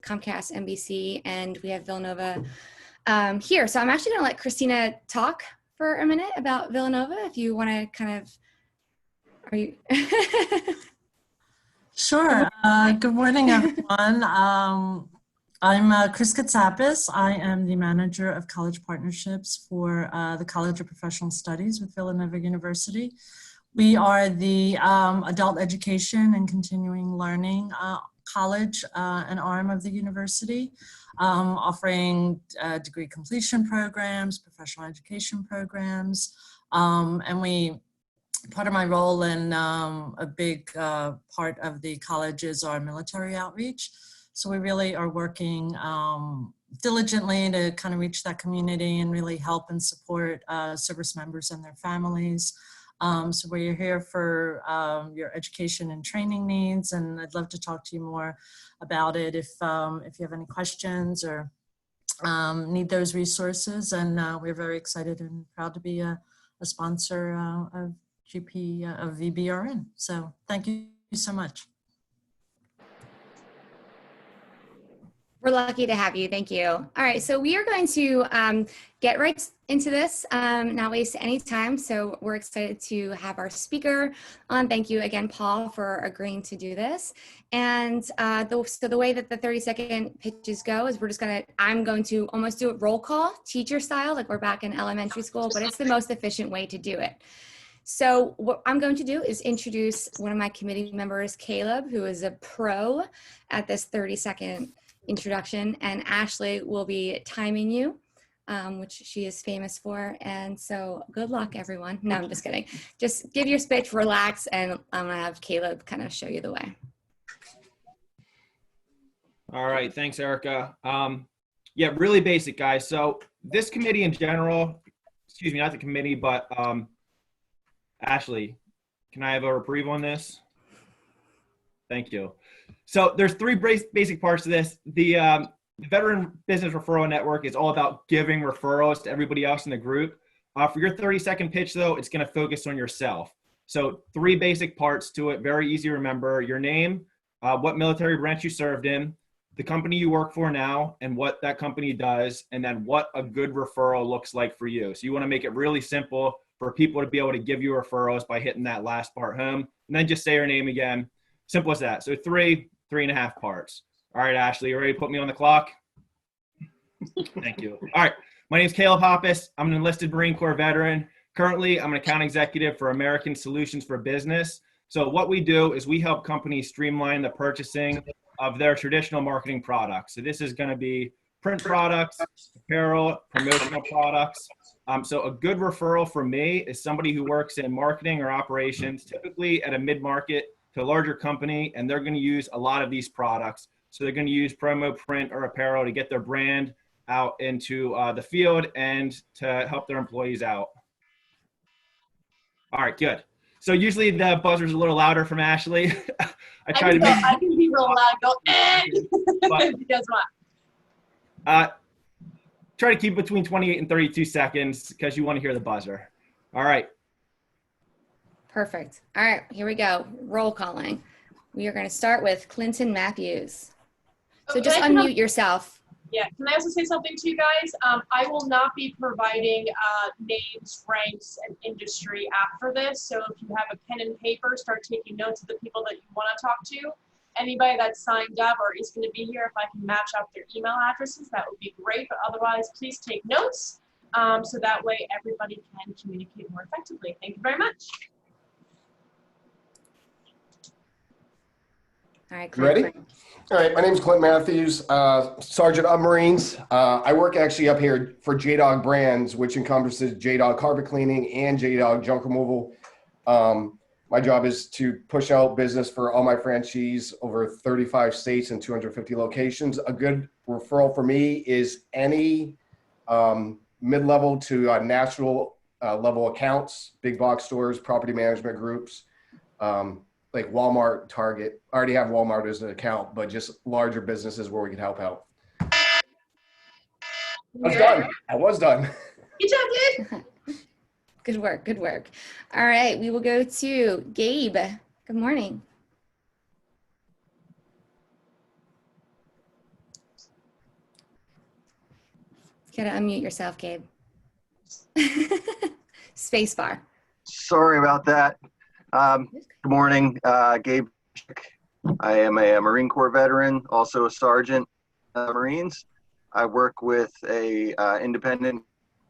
Comcast, NBC, and we have Villanova here. So I'm actually going to let Christina talk for a minute about Villanova. If you want to kind of, are you? Sure. Good morning, everyone. I'm Chris Katsapis. I am the manager of college partnerships for the College of Professional Studies with Villanova University. We are the adult education and continuing learning college, an arm of the university, offering degree completion programs, professional education programs, and part of my role and a big part of the college is our military outreach. So we really are working diligently to kind of reach that community and really help and support service members and their families. So we're here for your education and training needs, and I'd love to talk to you more about it if you have any questions or need those resources. And we're very excited and proud to be a sponsor of VBRN. So thank you so much. We're lucky to have you. Thank you. All right, so we are going to get right into this, not waste any time. So we're excited to have our speaker on. Thank you again, Paul, for agreeing to do this. And so the way that the 30-second pitches go is I'm going to almost do a roll call, teacher style, like we're back in elementary school, but it's the most efficient way to do it. So what I'm going to do is introduce one of my committee members, Caleb, who is a pro at this 30-second introduction, and Ashley will be timing you, which she is famous for. And so good luck, everyone. No, I'm just kidding. Just give your speech, relax, and I'm gonna have Caleb kind of show you the way. All right, thanks, Erica. Yeah, really basic, guys. So this committee in general, excuse me, not the committee, but Ashley, can I have a reprieve on this? Thank you. So there's three basic parts to this. The Veteran Business Referral Network is all about giving referrals to everybody else in the group. For your 30-second pitch, though, it's going to focus on yourself. So three basic parts to it, very easy to remember. Your name, what military branch you served in, the company you work for now, and what that company does, and then what a good referral looks like for you. So you want to make it really simple for people to be able to give you referrals by hitting that last part home, and then just say your name again. Simple as that. So three and a half parts. All right, Ashley, you ready to put me on the clock? Thank you. All right, my name is Caleb Hoppus. I'm an enlisted Marine Corps veteran. Currently, I'm an account executive for American Solutions for Business. So what we do is we help companies streamline the purchasing of their traditional marketing products. So this is going to be print products, apparel, promotional products. So a good referral for me is somebody who works in marketing or operations, typically at a mid-market to a larger company, and they're going to use a lot of these products. So they're going to use promo, print, or apparel to get their brand out into the field and to help their employees out. All right, good. So usually the buzzer's a little louder from Ashley. I can be real loud. Go, but, you guys want? Try to keep between 28 and 32 seconds because you want to hear the buzzer. All right. Perfect. All right, here we go. Roll calling. We are going to start with Clinton Matthews. So just unmute yourself. Yeah, can I also say something to you guys? I will not be providing names, ranks, and industry after this. So if you have a pen and paper, start taking notes of the people that you want to talk to. Anybody that's signed up or is going to be here, if I can match up their email addresses, that would be great. But otherwise, please take notes so that way everybody can communicate more effectively. Thank you very much. All right, you ready? All right, my name is Clint Matthews, Sergeant of Marines. I work actually up here for J-Dog Brands, which encompasses J-Dog carpet cleaning and J-Dog junk removal. My job is to push out business for all my franchisees over 35 states and 250 locations. A good referral for me is any mid-level to national level accounts, big box stores, property management groups, like Walmart, Target. I already have Walmart as an account, but just larger businesses where we can help out. I was done. Good job, dude. Good work, good work. All right, we will go to Gabe. Good morning. Gotta unmute yourself, Gabe. Space bar. Sorry about that. Good morning, Gabe. I am a Marine Corps veteran, also a sergeant Marines. I work with a independent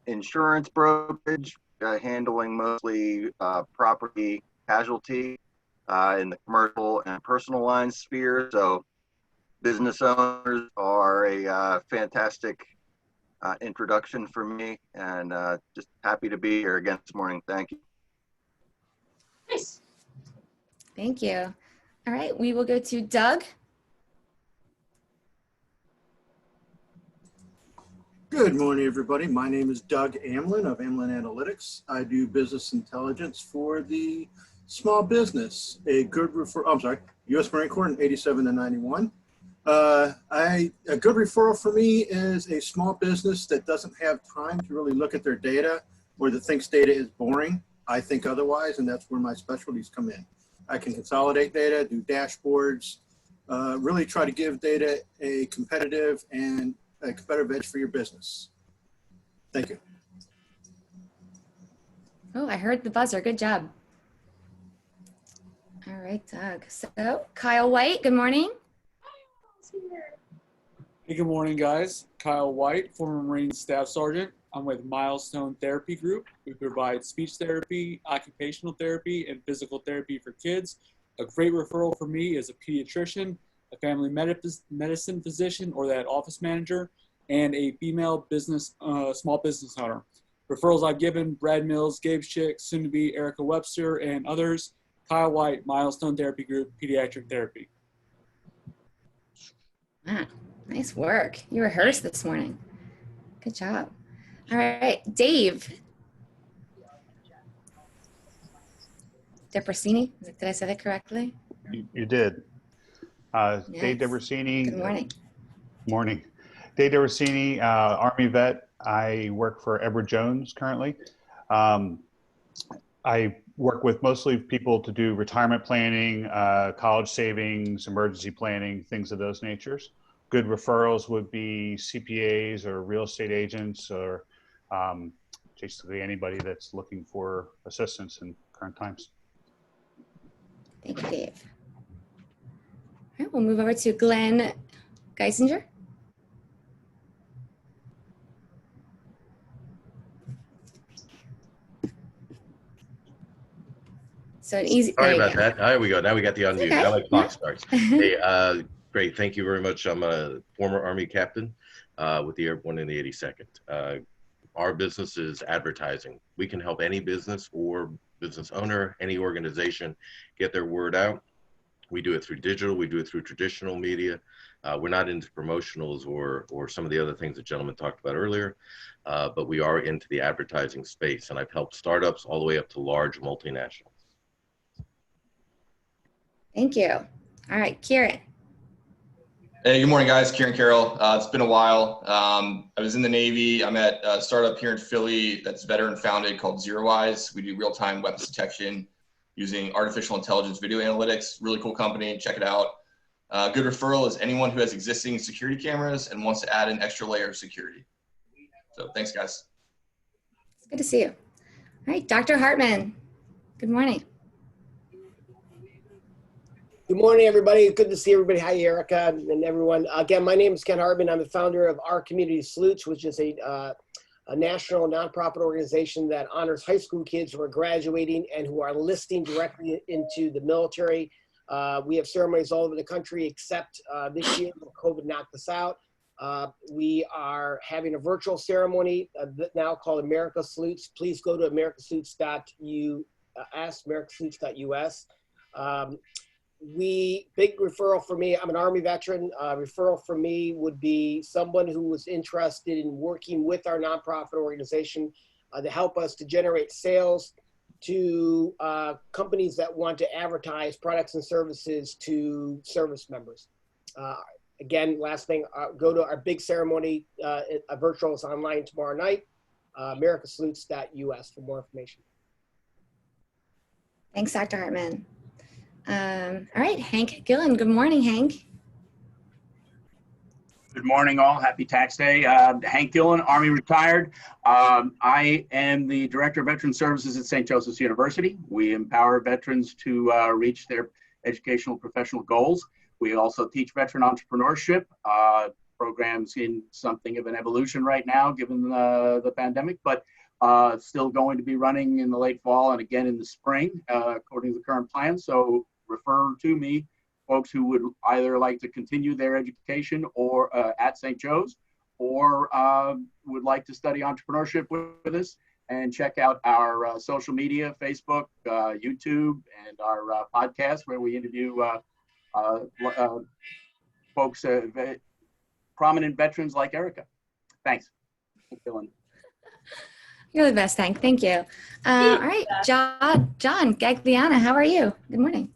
insurance brokerage, handling mostly property casualty in the commercial and personal line sphere. So business owners are a fantastic introduction for me, and just happy to be here again this morning. Thank you. Nice. Thank you. All right, we will go to Doug. Good morning, everybody. My name is Doug Amlin of Amlin Analytics. I do business intelligence for the small business, a good U.S. Marine Corps in 87 to 91. A good referral for me is a small business that doesn't have time to really look at their data or that thinks data is boring. I think otherwise, and that's where my specialties come in. I can consolidate data, do dashboards, really try to give data a competitive edge for your business. Thank you. Oh, I heard the buzzer. Good job. All right, Doug. So Kyle White, good morning. Hey, good morning, guys. Kyle White, former Marine Staff Sergeant. I'm with Milestone Therapy Group. We provide speech therapy, occupational therapy, and physical therapy for kids. A great referral for me is a pediatrician, a family medicine physician, or that office manager, and a female small business owner. Referrals I've given: Brad Mills, Gabe Schick, soon to be Erica Webster, and others. Kyle White, Milestone Therapy Group, Pediatric Therapy. Ah, nice work. You rehearsed this morning. Good job. All right, Dave. Debrasini, did I say that correctly? You did. Yes. Dave Debrasini. Good morning. Morning. Dave Debrasini, Army vet. I work for Edward Jones currently. I work with mostly people to do retirement planning, college savings, emergency planning, things of those natures. Good referrals would be CPAs or real estate agents or basically anybody that's looking for assistance in current times. Thank you, Dave. All right, we'll move over to Glenn Geisinger. So an easy. Sorry about that. There we go. Now we got the unmute. Okay. Now my clock starts. Hey, great. Thank you very much. I'm a former Army captain with the Airborne in the 82nd. Our business is advertising. We can help any business or business owner, any organization get their word out. We do it through digital. We do it through traditional media. We're not into promotionals or some of the other things the gentleman talked about earlier, but we are into the advertising space. And I've helped startups all the way up to large multinationals. Thank you. All right, Kieran. Hey, good morning, guys. Kieran Carroll. It's been a while. I was in the Navy. I'm at a startup here in Philly that's veteran founded called ZeroEyes. We do real-time weapons detection using artificial intelligence video analytics. Really cool company. Check it out. Good referral is anyone who has existing security cameras and wants to add an extra layer of security. So thanks, guys. It's good to see you. All right, Dr. Hartman. Good morning. Good morning, everybody. Good to see everybody. Hi, Erica and everyone. Again, my name is Ken Hartman. I'm the founder of Our Community Salutes, which is a national nonprofit organization that honors high school kids who are graduating and who are enlisting directly into the military. We have ceremonies all over the country, except this year when COVID knocked us out. We are having a virtual ceremony now called America Salutes. Please go to americasalutes.us. Big referral for me, I'm an Army veteran. Referral for me would be someone who was interested in working with our nonprofit organization to help us to generate sales to companies that want to advertise products and services to service members. Again, last thing, go to our big ceremony. A virtual is online tomorrow night, americasalutes.us for more information. Thanks, Dr. Hartman. All right, Hank Gillen. Good morning, Hank. Good morning, all. Happy tax day. Hank Dillon, Army retired. I am the Director of Veteran Services at St. Joseph's University. We empower veterans to reach their educational professional goals. We also teach veteran entrepreneurship programs in something of an evolution right now, given the pandemic, but still going to be running in the late fall and again in the spring, according to the current plan. So refer to me, folks who would either like to continue their education or at St. Joe's, or would like to study entrepreneurship with us, and check out our social media, Facebook, YouTube, and our podcast, where we interview folks, prominent veterans like Erica. Thanks. Dylan. You're the best, Hank. Thank you. All right, John Gagliano, how are you? Good morning.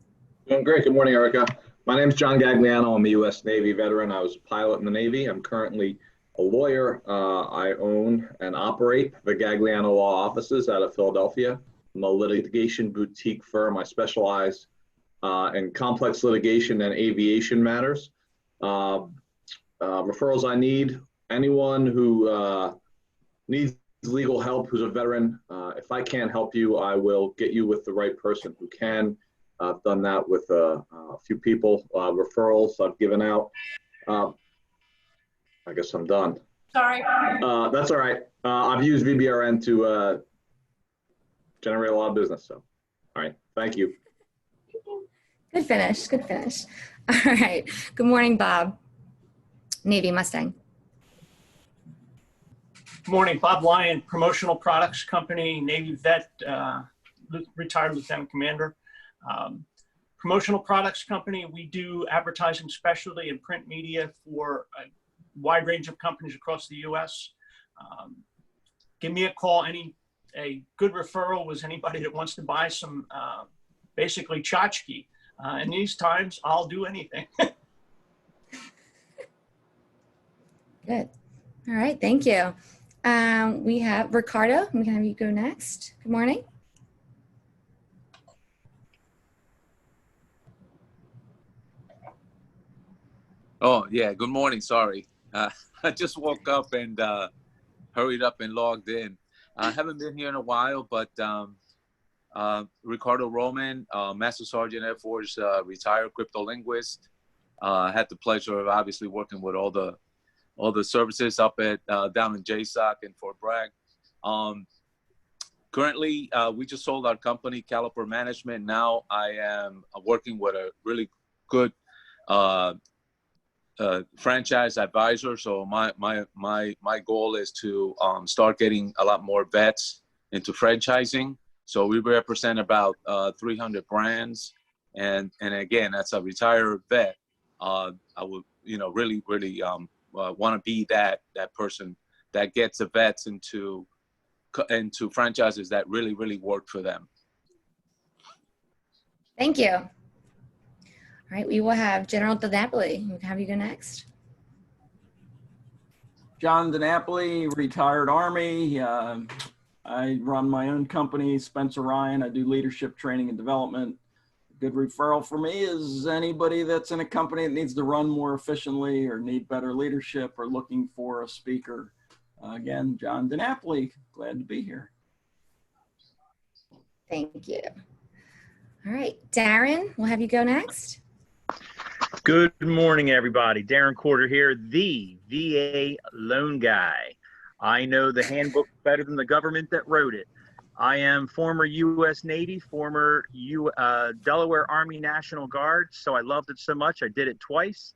Doing great. Good morning, Erica. My name is John Gagliano. I'm a U.S. Navy veteran. I was a pilot in the Navy. I'm currently a lawyer. I own and operate the Gagliano Law Offices out of Philadelphia. I'm a litigation boutique firm. I specialize in complex litigation and aviation matters. Referrals I need. Anyone who needs legal help who's a veteran, if I can't help you, I will get you with the right person who can. I've done that with a few people. Referrals I've given out. I guess I'm done. Sorry. That's all right. I've used VBRN to generate a lot of business. So, all right. Thank you. Good finish. Good finish. All right. Good morning, Bob. Navy Mustang. Good morning, Bob Lyon, Promotional Products Company, Navy vet, retired lieutenant commander. Promotional Products Company, we do advertising specialty and print media for a wide range of companies across the U.S. Give me a call. A good referral was anybody that wants to buy some, basically tchotchke. In these times, I'll do anything. Good. All right. Thank you. We have Ricardo. We can have you go next. Good morning. Oh, yeah. Good morning. Sorry. I just woke up and hurried up and logged in. I haven't been here in a while, but Ricardo Roman, Master Sergeant Air Force, retired cryptolinguist. Had the pleasure of obviously working with all the services up at down in JSOC and Fort Bragg. Currently, we just sold our company, Caliper Management. Now I am working with a really good franchise advisor. So my goal is to start getting a lot more vets into franchising. So we represent about 300 brands, and again, as a retired vet, I would really want to be that person that gets the vets into franchises that really work for them. Thank you. All right, we will have General DiNapoli. We'll have you go next. John DiNapoli, retired Army. I run my own company, Spencer Ryan. I do leadership training and development. Good referral for me is anybody that's in a company that needs to run more efficiently or need better leadership or looking for a speaker. Again, John DiNapoli, glad to be here. Thank you. All right, Darren, we'll have you go next. Good morning, everybody. Darren Corder here, the VA loan guy. I know the handbook better than the government that wrote it. I am former U.S. Navy, former Delaware Army National Guard, so I loved it so much I did it twice.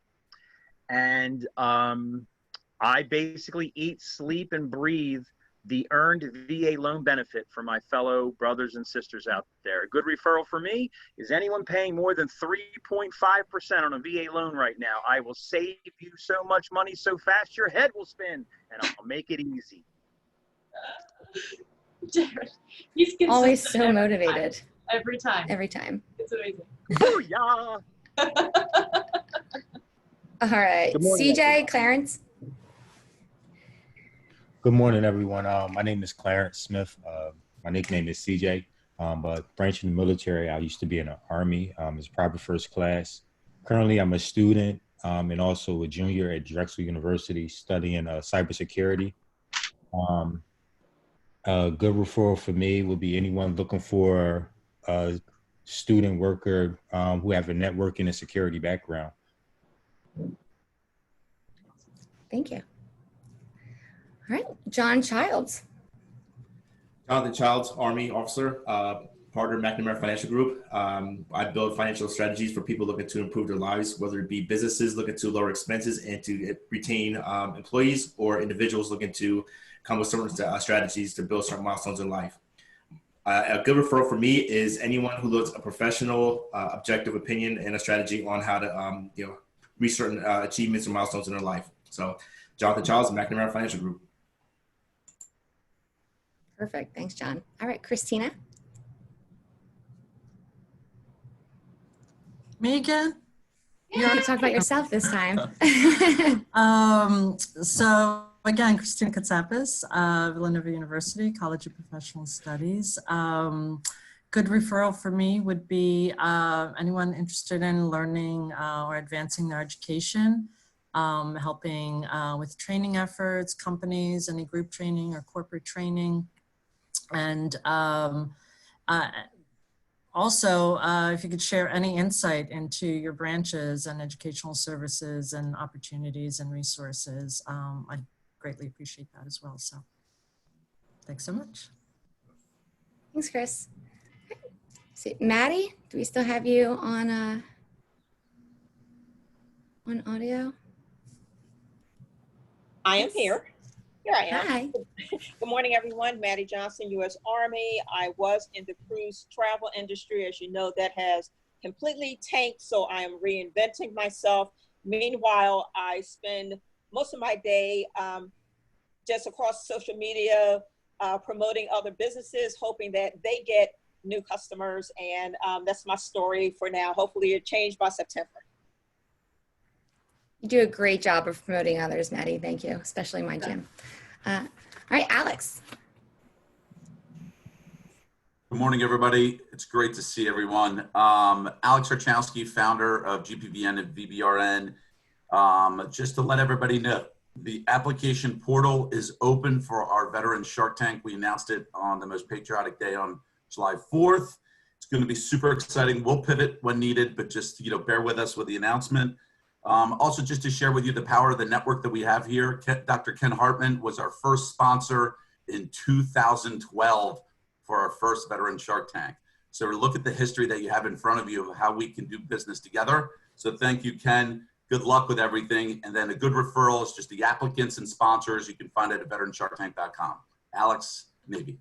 And I basically eat, sleep, and breathe the earned VA loan benefit for my fellow brothers and sisters out there. A good referral for me is anyone paying more than 3.5% on a VA loan right now. I will save you so much money so fast your head will spin, and I'll make it easy. Jared, he's always so motivated. Every time. Every time. It's amazing. Booyah! All right, CJ, Clarence. Good morning, everyone. My name is Clarence Smith. My nickname is CJ. But branching the military, I used to be in the Army as private first class. Currently, I'm a student and also a junior at Drexel University studying cybersecurity. A good referral for me would be anyone looking for a student worker who have a networking and security background. Thank you. All right, John Childs. Jonathan Childs, Army officer, partner McNamara Financial Group. I build financial strategies for people looking to improve their lives, whether it be businesses looking to lower expenses and to retain employees, or individuals looking to come with certain strategies to build certain milestones in life. A good referral for me is anyone who looks a professional, objective opinion and a strategy on how to reach certain achievements and milestones in their life. So Jonathan Childs, McNamara Financial Group. Perfect. Thanks, John. All right, Christina. Me again? You want to talk about yourself this time. So again, Christina Katsapis, Villanova University, College of Professional Studies. Good referral for me would be anyone interested in learning or advancing their education, helping with training efforts, companies, any group training or corporate training. And also, if you could share any insight into your branches and educational services and opportunities and resources, I'd greatly appreciate that as well. So thanks so much. Thanks, Chris. So, Maddie, do we still have you on audio? I am here. Here I am. Hi. Good morning, everyone. Maddie Johnson, U.S. Army. I was in the cruise travel industry. As you know, that has completely tanked, so I am reinventing myself. Meanwhile, I spend most of my day just across social media promoting other businesses, hoping that they get new customers, and that's my story for now. Hopefully it changed by September. You do a great job of promoting others, Maddie. Thank you, especially my gym. All right, Alex. Good morning, everybody. It's great to see everyone. Alex Harchowski, founder of GPVN and VBRN. Just to let everybody know, the application portal is open for our Veteran Shark Tank. We announced it on the most patriotic day on July 4th. It's going to be super exciting. We'll pivot when needed, but just bear with us with the announcement. Also, just to share with you the power of the network that we have here. Dr. Ken Hartman was our first sponsor in 2012 for our first Veteran Shark Tank. So look at the history that you have in front of you of how we can do business together. So thank you, Ken. Good luck with everything. And then a good referral is just the applicants and sponsors you can find it at veteransharktank.com. Alex, maybe.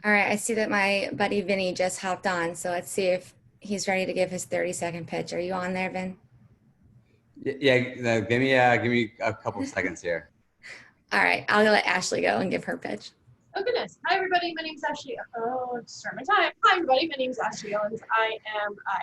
All right, I see that my buddy Vinny just hopped on, so let's see if he's ready to give his 30-second pitch. Are you on there, Vin? Yeah, give me a couple of seconds here. All right, I'll let Ashley go and give her pitch. Oh goodness. Hi everybody, my name's Ashley. Oh, start my time. Hi everybody, my name's Ashley Owens. I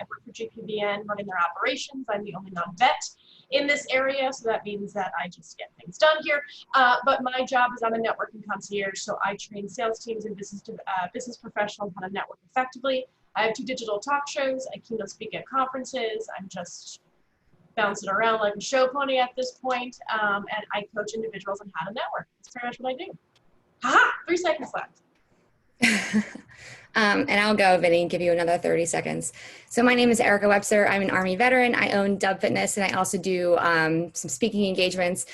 work for GPVN running their operations. I'm the only non-vet in this area, so that means that I just get things done here. But my job is I'm a networking concierge, so I train sales teams and business professionals how to network effectively. I have 2 digital talk shows. I keynote speak at conferences. I'm just bouncing around like a show pony at this point, and I coach individuals on how to network. That's pretty much what I do. Haha, 3 seconds left. And I'll go, Vinny, and give you another 30 seconds. So my name is Erica Webster. I'm an Army veteran. I own Dub Fitness, and I also do some speaking engagements.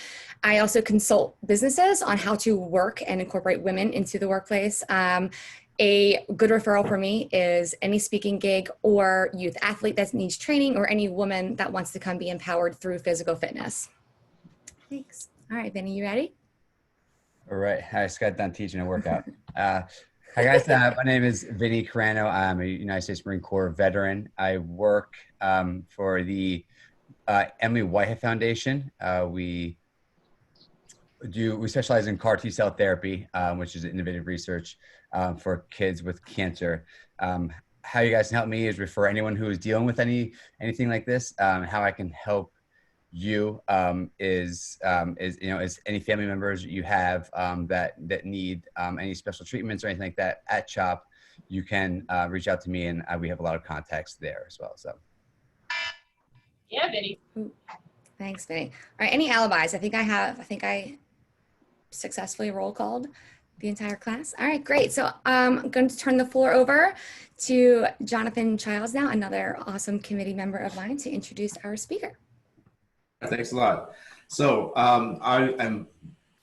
I also consult businesses on how to work and incorporate women into the workplace. A good referral for me is any speaking gig or youth athlete that needs training, or any woman that wants to come be empowered through physical fitness. Thanks. All right, Vinny, you ready? All right, I just got done teaching a workout. Hi guys, my name is Vinny Carano. I'm a United States Marine Corps veteran. I work for the Emily Whitehead Foundation. We specialize in CAR T-cell therapy, which is innovative research for kids with cancer. How you guys can help me is refer anyone who is dealing with anything like this. How I can help you is any family members you have that need any special treatments or anything like that at CHOP, you can reach out to me, and we have a lot of contacts there as well. So Yeah, Vinny. Thanks, Vinny. All right, any alibis? I think I successfully roll called the entire class. All right, great. So I'm going to turn the floor over to Jonathan Childs now, another awesome committee member of mine, to introduce our speaker. Thanks a lot. So I am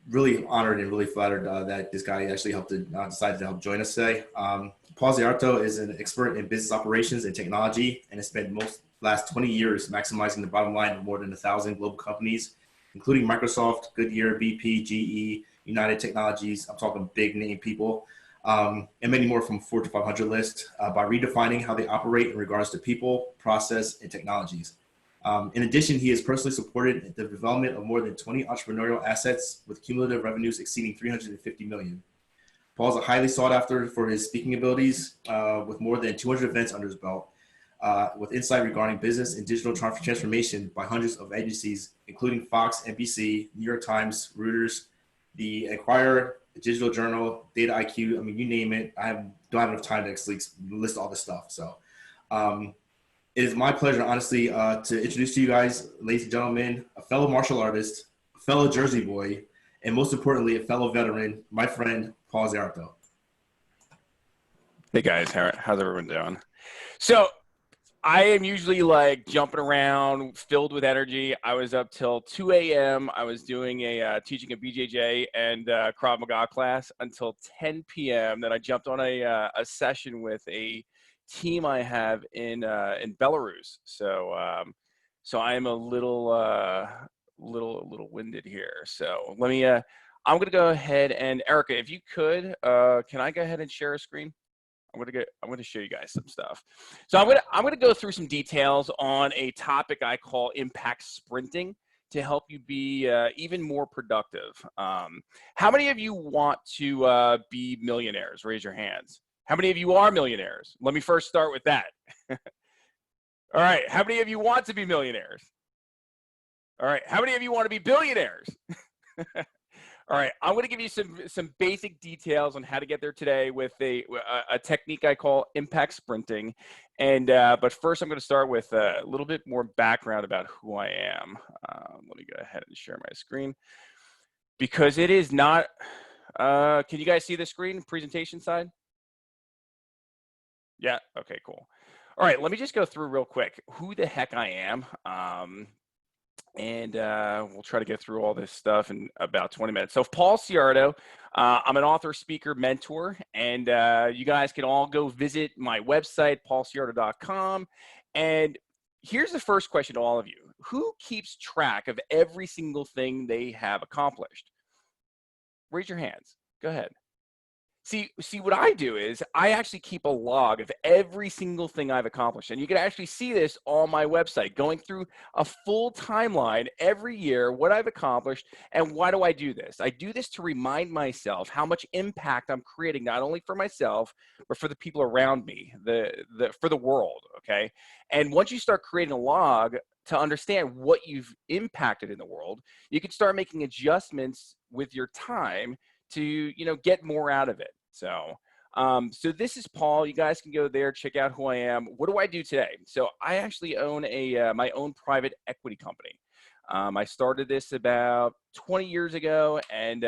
really honored and really flattered that this guy actually decided to help join us today. Paul Szyarto is an expert in business operations and technology, and has spent last 20 years maximizing the bottom line of more than 1,000 global companies, including Microsoft, Goodyear, BP, GE, United Technologies. I'm talking big name people, and many more from Fortune 500 list by redefining how they operate in regards to people, process, and technologies. In addition, he has personally supported the development of more than 20 entrepreneurial assets with cumulative revenues exceeding $350 million. Paul's a highly sought after for his speaking abilities with more than 200 events under his belt, with insight regarding business and digital transformation by hundreds of agencies, including Fox, NBC, New York Times, Reuters, the Inquirer, the Digital Journal, Data IQ. I mean, you name it. I don't have enough time to list all this stuff. So it is my pleasure, honestly, to introduce to you guys, ladies and gentlemen, a fellow martial artist, a fellow Jersey boy, and most importantly, a fellow veteran, my friend, Paul Szyarto. Hey guys, how's everyone doing? So I am usually like jumping around, filled with energy. I was up till 2 a.m. I was doing teaching a BJJ and Krav Maga class until 10 p.m. Then I jumped on a session with a team I have in Belarus. So I am a little winded here. So let me. I'm gonna go ahead and Erica, if you could, can I go ahead and share a screen? I'm gonna show you guys some stuff. So I'm gonna go through some details on a topic I call impact sprinting to help you be even more productive. How many of you want to be millionaires? Raise your hands. How many of you are millionaires? Let me first start with that. All right. How many of you want to be millionaires? All right. How many of you want to be billionaires? All right. I'm going to give you some basic details on how to get there today with a technique I call impact sprinting. And but first, I'm going to start with a little bit more background about who I am. Let me go ahead and share my screen because it is not. Can you guys see the screen presentation side? Yeah. Okay, cool. All right. Let me just go through real quick who the heck I am. And we'll try to get through all this stuff in about 20 minutes. So Paul Szyarto, I'm an author, speaker, mentor, and you guys can all go visit my website, paulszyarto.com. And here's the first question to all of you. Who keeps track of every single thing they have accomplished? Raise your hands. Go ahead. See, what I do is I actually keep a log of every single thing I've accomplished. And you can actually see this on my website, going through a full timeline every year, what I've accomplished, and why do I do this? I do this to remind myself how much impact I'm creating, not only for myself, but for the people around me, for the world, okay? And once you start creating a log to understand what you've impacted in the world, you can start making adjustments with your time to get more out of it. So this is Paul. You guys can go there, check out who I am. What do I do today? So I actually own my own private equity company. I started this about 20 years ago, and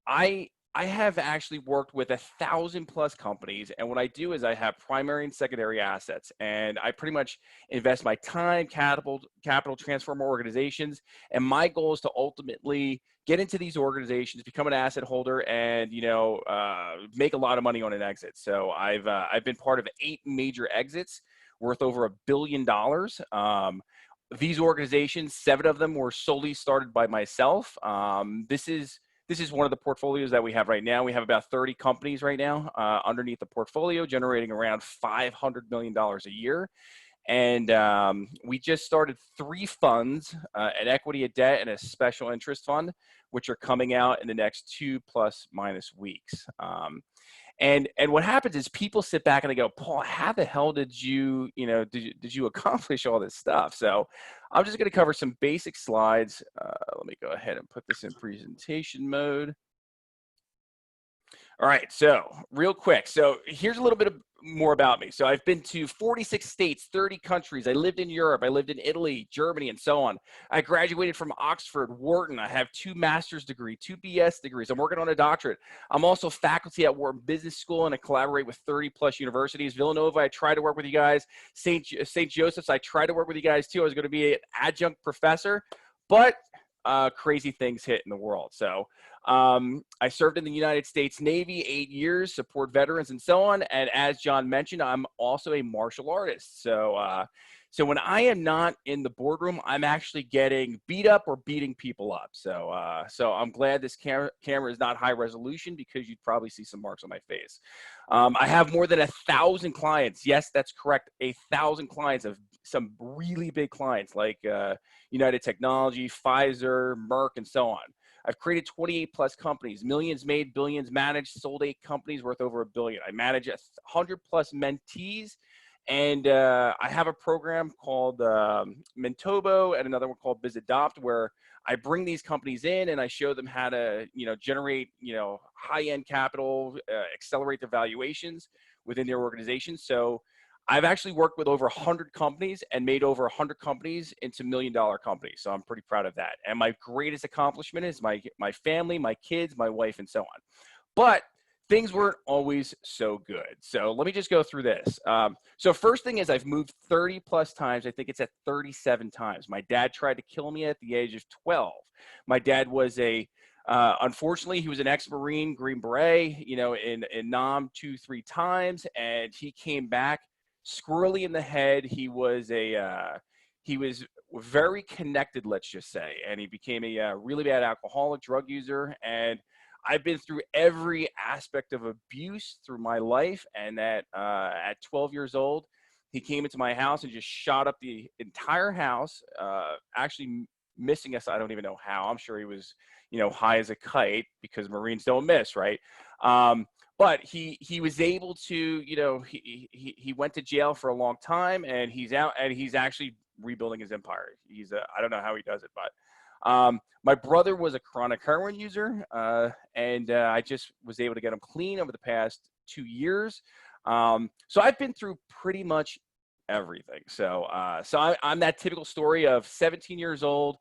I have actually worked with 1,000+ companies. And what I do is I have primary and secondary assets, and I pretty much invest my time, capital, transform organizations. And my goal is to ultimately get into these organizations, become an asset holder, and make a lot of money on an exit. So I've been part of 8 major exits worth over $1 billion. These organizations, 7 of them were solely started by myself. This is one of the portfolios that we have right now. We have about 30 companies right now underneath the portfolio, generating around $500 million a year. And we just started 3 funds, an equity, a debt, and a special interest fund, which are coming out in the next 2± weeks. And what happens is people sit back and they go, Paul, how the hell did you accomplish all this stuff? So I'm just going to cover some basic slides. Let me go ahead and put this in presentation mode. All right, so real quick. So here's a little bit more about me. So I've been to 46 states, 30 countries. I lived in Europe. I lived in Italy, Germany, and so on. I graduated from Oxford, Wharton. I have 2 master's degrees, 2 BS degrees. I'm working on a doctorate. I'm also faculty at Wharton Business School, and I collaborate with 30 plus universities. Villanova, I try to work with you guys. St. Joseph's, I try to work with you guys too. I was going to be an adjunct professor, but crazy things hit in the world. So I served in the United States Navy 8 years, support veterans and so on. And as John mentioned, I'm also a martial artist. So so when I am not in the boardroom, I'm actually getting beat up or beating people up. So so I'm glad this camera is not high resolution, because you'd probably see some marks on my face. I have more than 1,000 clients. Yes, that's correct. 1,000 clients of some really big clients like United Technology, Pfizer, Merck, and so on. I've created 28 plus companies, millions made, billions managed, sold 8 companies worth over $1 billion. I manage 100 plus mentees, and I have a program called Mentobo and another one called BizAdopt, where I bring these companies in and I show them how to, generate, high-end capital, accelerate their valuations within their organization. So I've actually worked with over 100 companies and made over 100 companies into $1 million companies. So I'm pretty proud of that. And my greatest accomplishment is my family, my kids, my wife, and so on. But things weren't always so good. So let me just go through this. So first thing is, I've moved 30 plus times. I think it's at 37 times. My dad tried to kill me at the age of 12. My dad was unfortunately, he was an ex-Marine, Green Beret, in Nam 2-3 times, and he came back squirrely in the head. He was very connected, let's just say, and he became a really bad alcoholic, drug user. And I've been through every aspect of abuse through my life. And at 12 years old, he came into my house and just shot up the entire house, actually missing us. I don't even know how. I'm sure he was, high as a kite, because Marines don't miss, right? But he was able to, he went to jail for a long time, and he's out, and he's actually rebuilding his empire. I don't know how he does it, but my brother was a chronic heroin user, and I just was able to get him clean over the past 2 years. So I've been through pretty much everything. So I'm that typical story of 17 years old.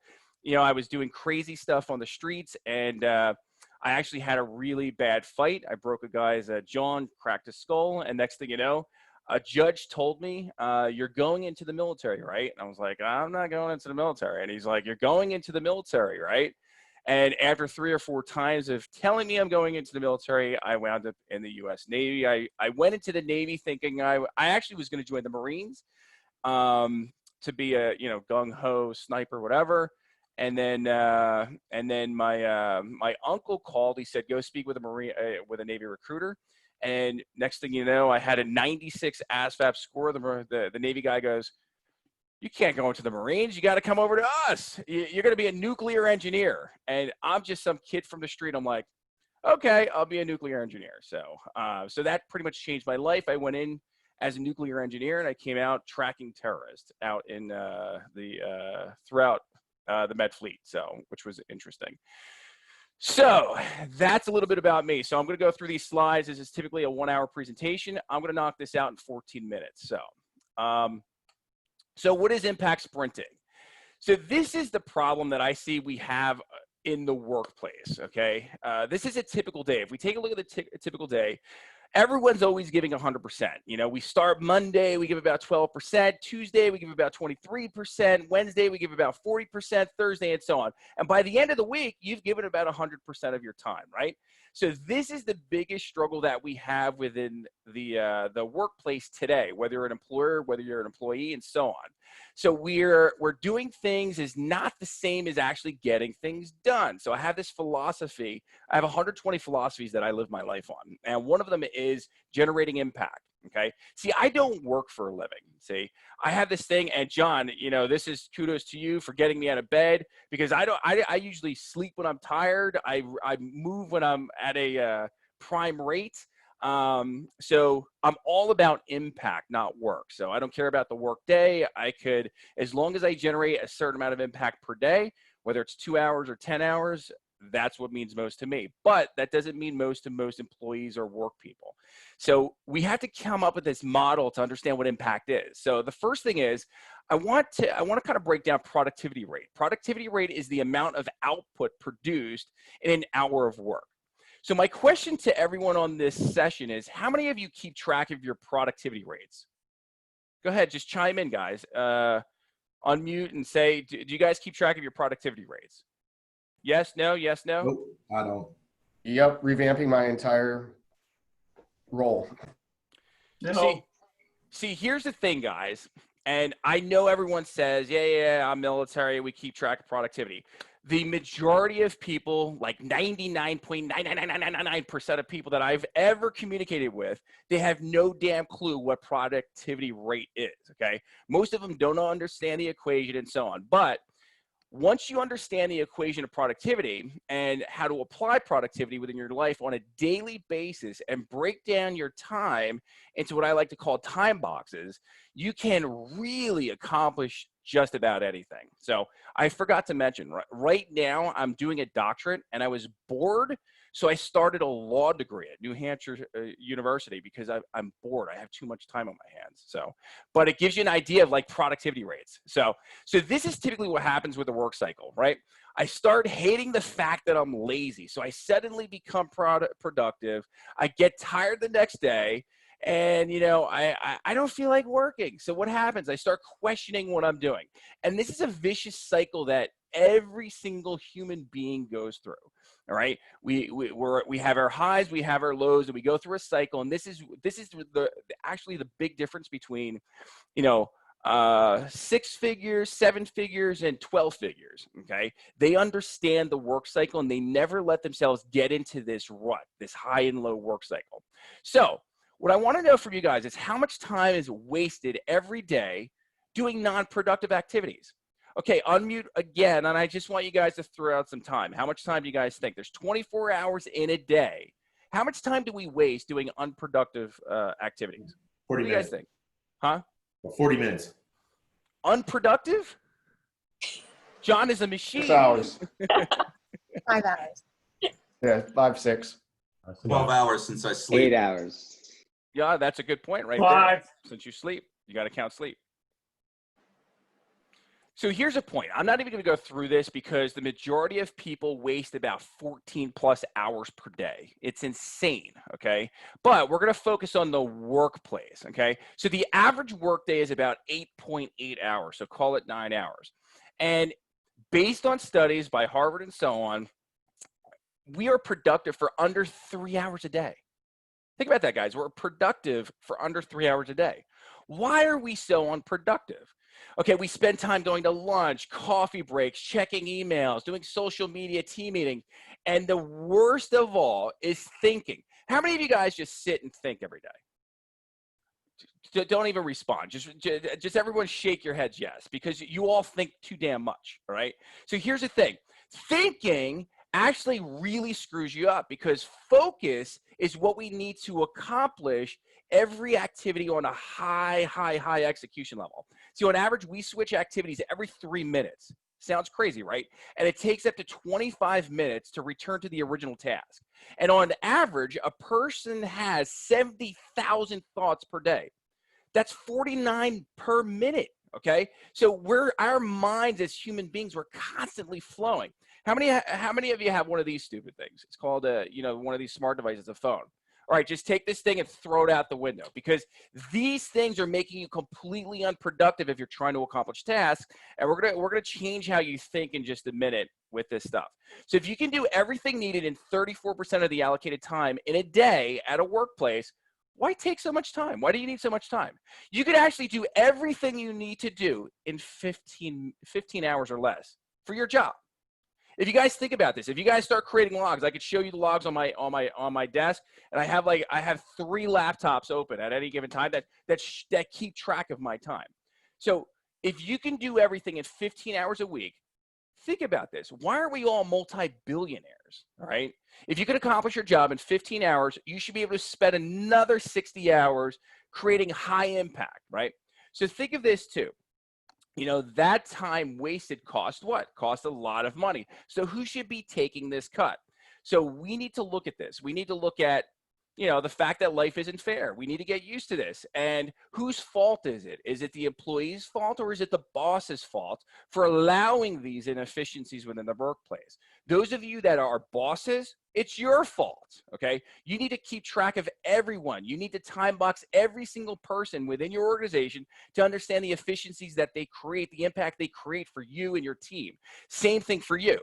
I was doing crazy stuff on the streets, and I actually had a really bad fight. I broke a guy's jaw, cracked his skull, and next thing you know, a judge told me, you're going into the military, right? And I was like, I'm not going into the military. And he's like, you're going into the military, right? And after 3 or 4 times of telling me I'm going into the military, I wound up in the U.S. Navy. I went into the Navy thinking I actually was going to join the Marines, to be a gung-ho sniper, whatever. And then my uncle called. He said, go speak with a Navy recruiter. And next thing you know, I had a 96 ASVAB score. The Navy guy goes, you can't go into the Marines. You got to come over to us. You're going to be a nuclear engineer. And I'm just some kid from the street. I'm like, okay, I'll be a nuclear engineer. So so that pretty much changed my life. I went in as a nuclear engineer, and I came out tracking terrorists out in throughout the Med Fleet, which was interesting. So that's a little bit about me. So I'm going to go through these slides. This is typically a 1-hour presentation. I'm going to knock this out in 14 minutes. So what is impact sprinting? So this is the problem that I see we have in the workplace, okay? This is a typical day. If we take a look at the typical day, everyone's always giving 100%. We start Monday, we give about 12%. Tuesday, we give about 23%. Wednesday, we give about 40%. Thursday, and so on. And by the end of the week, you've given about 100% of your time, right? So this is the biggest struggle that we have within the workplace today, whether you're an employer, whether you're an employee, and so on. So we're doing things is not the same as actually getting things done. So I have this philosophy. I have 120 philosophies that I live my life on. And one of them is generating impact. Okay. See, I don't work for a living. See, I have this thing, and John, this is kudos to you for getting me out of bed, because I usually sleep when I'm tired. I move when I'm at a prime rate. So I'm all about impact, not work. So I don't care about the work day. As long as I generate a certain amount of impact per day, whether it's 2 hours or 10 hours, That's what means most to me. But that doesn't mean most to most employees or work people. So we have to come up with this model to understand what impact is. So the first thing is, I want to kind of break down productivity rate. Productivity rate is the amount of output produced in an hour of work. So my question to everyone on this session is, how many of you keep track of your productivity rates? Go ahead, just chime in, guys. Unmute and say, do you guys keep track of your productivity rates? Yes, no, yes, no? Nope, I don't. Yep, revamping my entire role. No. See, here's the thing, guys. And I know everyone says, yeah, I'm military, we keep track of productivity. The majority of people, like 99.99999% of people that I've ever communicated with, they have no damn clue what productivity rate is, okay? Most of them don't understand the equation and so on. But once you understand the equation of productivity and how to apply productivity within your life on a daily basis and break down your time into what I like to call time boxes, you can really accomplish just about anything. So I forgot to mention, right now I'm doing a doctorate and I was bored. So I started a law degree at New Hampshire University because I'm bored. I have too much time on my hands. So, but it gives you an idea of like productivity rates. So this is typically what happens with the work cycle, right? I start hating the fact that I'm lazy. So I suddenly become productive. I get tired the next day. And, you know, I don't feel like working. So what happens? I start questioning what I'm doing. And this is a vicious cycle that every single human being goes through. All right. We have our highs, we have our lows, and we go through a cycle. And this is actually the big difference between, you know, 6 figures, 7 figures, and 12 figures. Okay. They understand the work cycle and they never let themselves get into this rut, this high and low work cycle. So what I want to know from you guys is how much time is wasted every day doing non-productive activities. Okay, unmute again, and I just want you guys to throw out some time. How much time do you guys think? There's 24 hours in a day. How much time do we waste doing unproductive activities? 40 what do you minutes. guys think? Huh? 40 minutes. Unproductive? John is a machine. 6 hours. 5 hours. Yeah, 5, 6. 12 hours since I sleep. 8 hours. Yeah, that's a good point right 5. there. Since you sleep, you got to count sleep. So here's a point. I'm not even going to go through this because the majority of people waste about 14 plus hours per day. It's insane, okay? But we're going to focus on the workplace, okay? So the average workday is about 8.8 hours, so call it 9 hours. And based on studies by Harvard and so on, we are productive for under 3 hours a day. Think about that, guys. We're productive for under 3 hours a day. Why are we so unproductive? Okay, we spend time going to lunch, coffee breaks, checking emails, doing social media, team meetings, and the worst of all is thinking. How many of you guys just sit and think every day? Don't even respond. Just everyone shake your heads yes, because you all think too damn much, all right? So here's the thing. Thinking actually really screws you up because focus is what we need to accomplish every activity on a high execution level. So on average, we switch activities every 3 minutes. Sounds crazy, right? And it takes up to 25 minutes to return to the original task. And on average, a person has 70,000 thoughts per day. That's 49 per minute, okay? So our minds as human beings, we're constantly flowing. How many of you have one of these stupid things? It's called one of these smart devices, a phone. All right, just take this thing and throw it out the window because these things are making you completely unproductive if you're trying to accomplish tasks. And we're gonna change how you think in just a minute with this stuff. So if you can do everything needed in 34% of the allocated time in a day at a workplace, why take so much time? Why do you need so much time? You could actually do everything you need to do in 15 hours or less for your job. If you guys think about this, if you guys start creating logs, I could show you the logs on my desk, and I have 3 laptops open at any given time that keep track of my time. So if you can do everything in 15 hours a week, think about this. Why are we all multi-billionaires? All right. If you can accomplish your job in 15 hours, you should be able to spend another 60 hours creating high impact, right? So think of this too. You know, that time wasted cost what? Cost a lot of money. So who should be taking this cut? So we need to look at this. We need to look at, you know, the fact that life isn't fair. We need to get used to this. And whose fault is it? Is it the employee's fault, or is it the boss's fault for allowing these inefficiencies within the workplace? Those of you that are bosses, it's your fault, okay? You need to keep track of everyone. You need to time box every single person within your organization to understand the efficiencies that they create, the impact they create for you and your team. Same thing for you.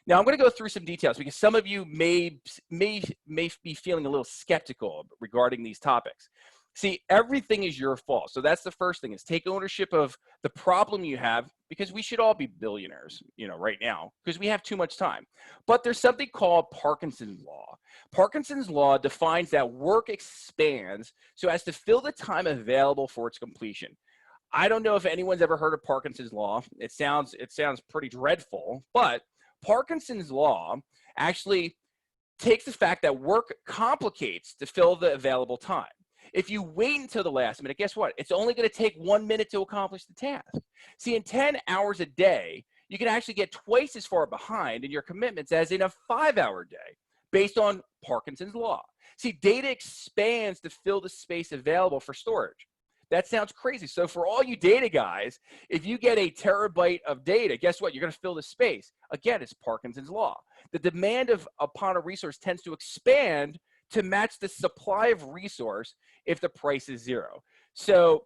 Now, I'm going to go through some details because some of you may be feeling a little skeptical regarding these topics. See, everything is your fault. So that's the first thing, is take ownership of the problem you have, because we should all be billionaires, you know, right now, because we have too much time. But there's something called Parkinson's law. Parkinson's law defines that work expands so as to fill the time available for its completion. I don't know if anyone's ever heard of Parkinson's law. It sounds pretty dreadful, but Parkinson's law actually takes the fact that work complicates to fill the available time. If you wait until the last minute, guess what? It's only going to take 1 minute to accomplish the task. See, in 10 hours a day, you can actually get twice as far behind in your commitments as in a 5-hour day, based on Parkinson's law. See, data expands to fill the space available for storage. That sounds crazy. So for all you data guys, if you get a terabyte of data, guess what? You're going to fill the space. Again, it's Parkinson's law. The demand upon a resource tends to expand to match the supply of resource if the price is zero. So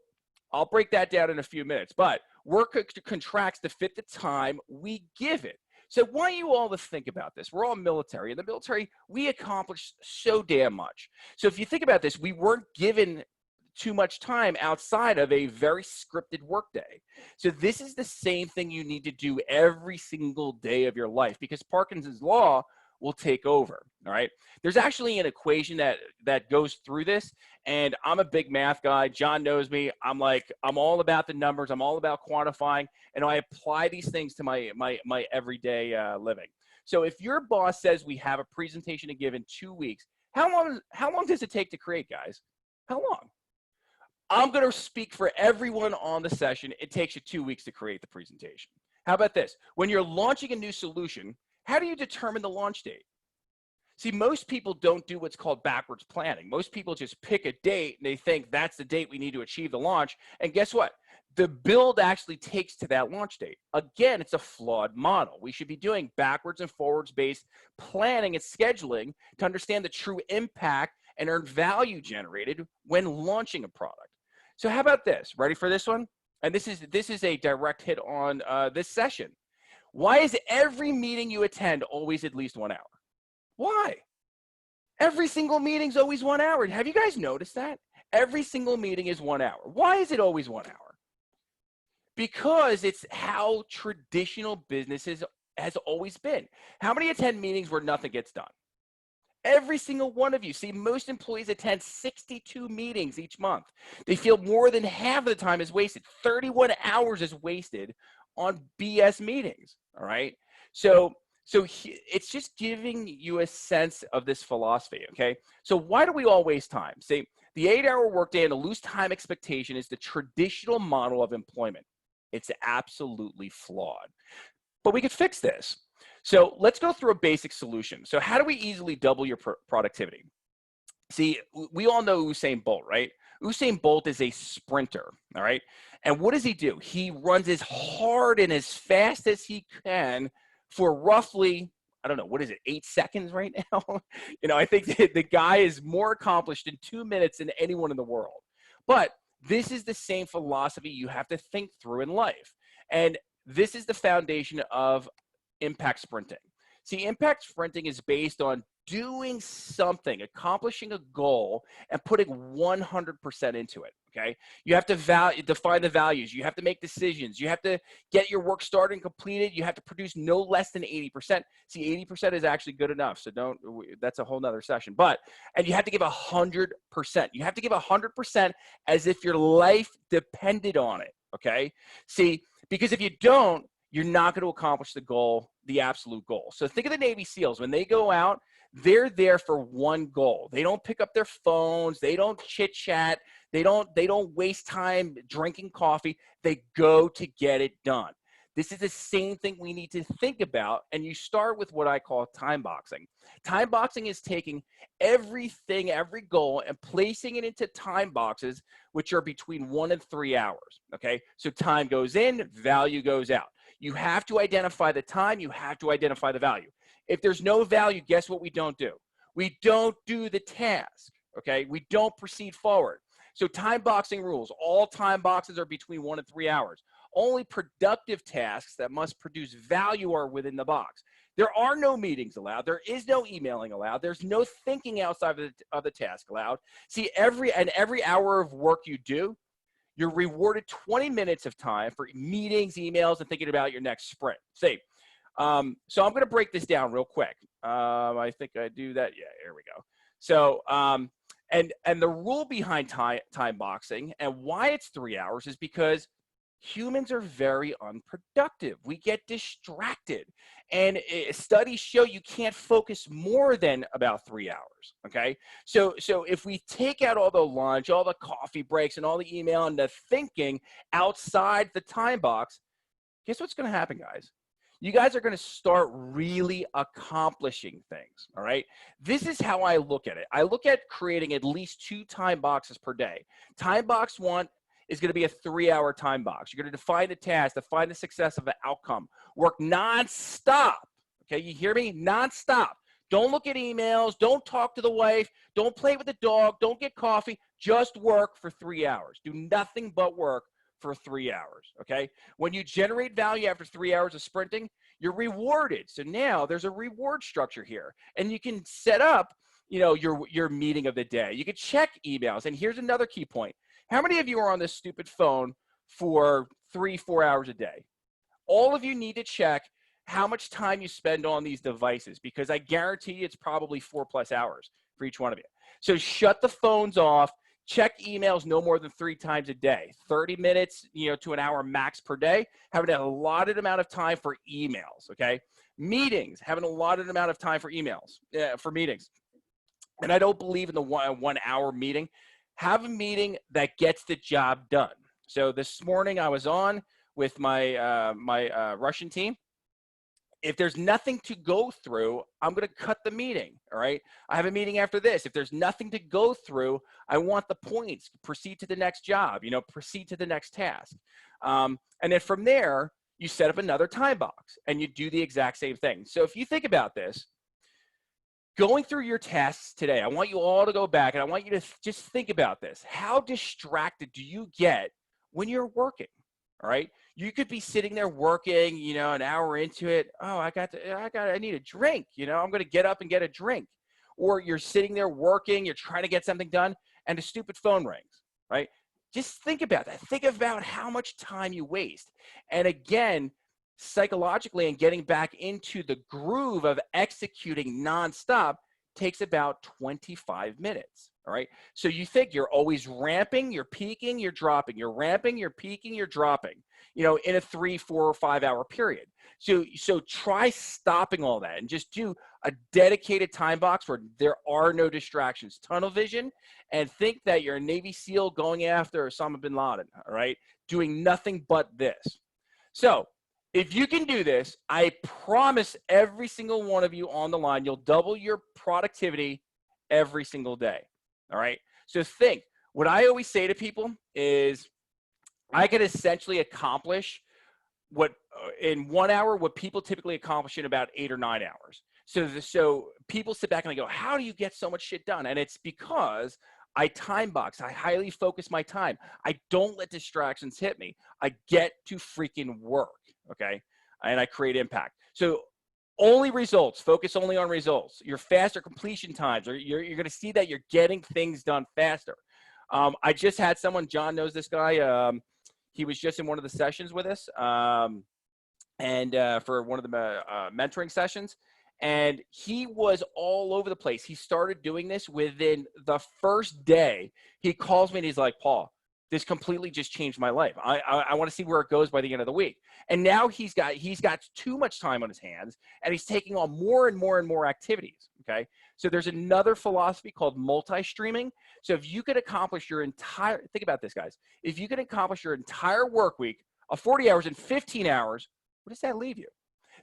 I'll break that down in a few minutes, but work contracts to fit the time we give it. So I want you all to think about this. We're all military. In the military, we accomplish so damn much. So if you think about this, we weren't given too much time outside of a very scripted workday. So this is the same thing you need to do every single day of your life, because Parkinson's law will take over, all right? There's actually an equation that goes through this, and I'm a big math guy. John knows me. I'm all about the numbers. I'm all about quantifying, and I apply these things to my everyday living. So if your boss says we have a presentation to give in 2 weeks, how long does it take to create, guys? How long? I'm going to speak for everyone on the session. It takes you 2 weeks to create the presentation. How about this? When you're launching a new solution, how do you determine the launch date? See, most people don't do what's called backwards planning. Most people just pick a date and they think that's the date we need to achieve the launch. And guess what? The build actually takes to that launch date. Again, it's a flawed model. We should be doing backwards and forwards based planning and scheduling to understand the true impact and earn value generated when launching a product. So how about this? Ready for this one? And this is a direct hit on this session. Why is every meeting you attend always at least 1 hour? Why? Every single meeting's always 1 hour. Have you guys noticed that? Every single meeting is 1 hour. Why is it always 1 hour? Because it's how traditional businesses has always been. How many attend meetings where nothing gets done? Every single one of you. See, most employees attend 62 meetings each month. They feel more than half of the time is wasted. 31 hours is wasted on BS meetings, all right? So it's just giving you a sense of this philosophy, okay? So why do we all waste time? See, the 8-hour workday and the loose time expectation is the traditional model of employment. It's absolutely flawed. But we could fix this. So let's go through a basic solution. So how do we easily double your productivity? See, we all know Usain Bolt, right? Usain Bolt is a sprinter, all right? And what does he do? He runs as hard and as fast as he can for roughly, I don't know, what is it, 8 seconds right now? You know, I think the guy is more accomplished in 2 minutes than anyone in the world. But this is the same philosophy you have to think through in life. And this is the foundation of impact sprinting. See, impact sprinting is based on doing something, accomplishing a goal, and putting 100% into it, okay? You have to define the values. You have to make decisions. You have to get your work started and completed. You have to produce no less than 80%. See, 80% is actually good enough, so that's a whole nother session. And you have to give 100%. You have to give 100% as if your life depended on it, okay? See, because if you don't, you're not going to accomplish the goal, the absolute goal. So think of the Navy SEALs. When they go out, they're there for one goal. They don't pick up their phones. They don't chit chat. They don't waste time drinking coffee. They go to get it done. This is the same thing we need to think about, and you start with what I call time boxing. Time boxing is taking everything, every goal, and placing it into time boxes, which are between 1 and 3 hours, okay? So time goes in, value goes out. You have to identify the time, you have to identify the value. If there's no value, guess what we don't do? We don't do the task, okay? We don't proceed forward. So time boxing rules, all time boxes are between 1 and 3 hours. Only productive tasks that must produce value are within the box. There are no meetings allowed. There is no emailing allowed. There's no thinking outside of the task allowed. See, every hour of work you do, you're rewarded 20 minutes of time for meetings, emails, and thinking about your next sprint. See, so I'm going to break this down real quick. I think I do that. Yeah, here we go. So, and the rule behind time boxing and why it's 3 hours is because humans are very unproductive. We get distracted. And studies show you can't focus more than about 3 hours, okay? So if we take out all the lunch, all the coffee breaks, and all the email and the thinking outside the time box, guess what's going to happen, guys? You guys are going to start really accomplishing things, all right? This is how I look at it. I look at creating at least 2 time boxes per day. Time box 1 is going to be a 3-hour time box. You're going to define the task, define the success of the outcome. Work nonstop. Okay, you hear me? Nonstop. Don't look at emails. Don't talk to the wife. Don't play with the dog. Don't get coffee. Just work for 3 hours. Do nothing but work for 3 hours. Okay? When you generate value after 3 hours of sprinting, you're rewarded. So now there's a reward structure here, and you can set up, you know, your meeting of the day. You can check emails. And here's another key point. How many of you are on this stupid phone for 3-4 hours a day? All of you need to check how much time you spend on these devices, because I guarantee you it's probably 4+ hours for each one of you. So shut the phones off. Check emails no more than 3 times a day. 30 minutes, you know, to an hour max per day. Having an allotted amount of time for emails, okay? Meetings, having an allotted amount of time for emails, for meetings. And I don't believe in the 1 hour meeting. Have a meeting that gets the job done. So this morning I was on with my Russian team. If there's nothing to go through, I'm going to cut the meeting. All right. I have a meeting after this. If there's nothing to go through, I want the points. Proceed to the next job. You know, proceed to the next task. And then from there, you set up another time box and you do the exact same thing. So if you think about this, going through your tasks today, I want you all to go back and I want you to just think about this. How distracted do you get when you're working? All right. You could be sitting there working, you know, an hour into it. Oh, I need a drink. You know, I'm going to get up and get a drink. Or you're sitting there working, you're trying to get something done and a stupid phone rings, right? Just think about that. Think about how much time you waste. And again, psychologically and getting back into the groove of executing nonstop takes about 25 minutes. All right. So you think you're always ramping, you're peaking, you're dropping, you're ramping, you're peaking, you're dropping, you know, in a 3, 4, or 5 hour period. So try stopping all that and just do a dedicated time box where there are no distractions, tunnel vision, and think that you're a Navy SEAL going after Osama bin Laden. All right. Doing nothing but this. So if you can do this, I promise every single one of you on the line, you'll double your productivity every single day. All right. So think, what I always say to people is I could essentially accomplish what in 1 hour, what people typically accomplish in about 8 or 9 hours. So people sit back and they go, how do you get so much shit done? And it's because I time box. I highly focus my time. I don't let distractions hit me. I get to freaking work. Okay. And I create impact. So only results, focus only on results. Your faster completion times, or you're going to see that you're getting things done faster. I just had someone, John knows this guy. He was just in one of the sessions with us and for one of the mentoring sessions. And he was all over the place. He started doing this within the first day. He calls me and he's like, Paul, this completely just changed my life. I want to see where it goes by the end of the week. And now he's got too much time on his hands, and he's taking on more and more and more activities. Okay. So there's another philosophy called multi-streaming. So if you could accomplish your entire, think about this, guys. If you could accomplish your entire work week of 40 hours in 15 hours, what does that leave you?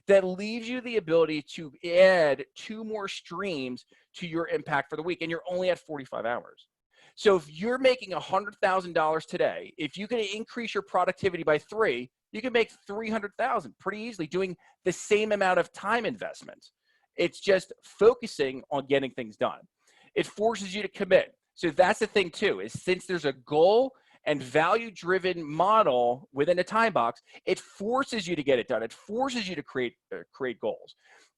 That leaves you the ability to add 2 more streams to your impact for the week, and you're only at 45 hours. So if you're making $100,000 today, if you can increase your productivity by 3, you can make $300,000 pretty easily doing the same amount of time investment. It's just focusing on getting things done. It forces you to commit. So that's the thing too, is since there's a goal and value-driven model within a time box, it forces you to get it done. It forces you to create goals.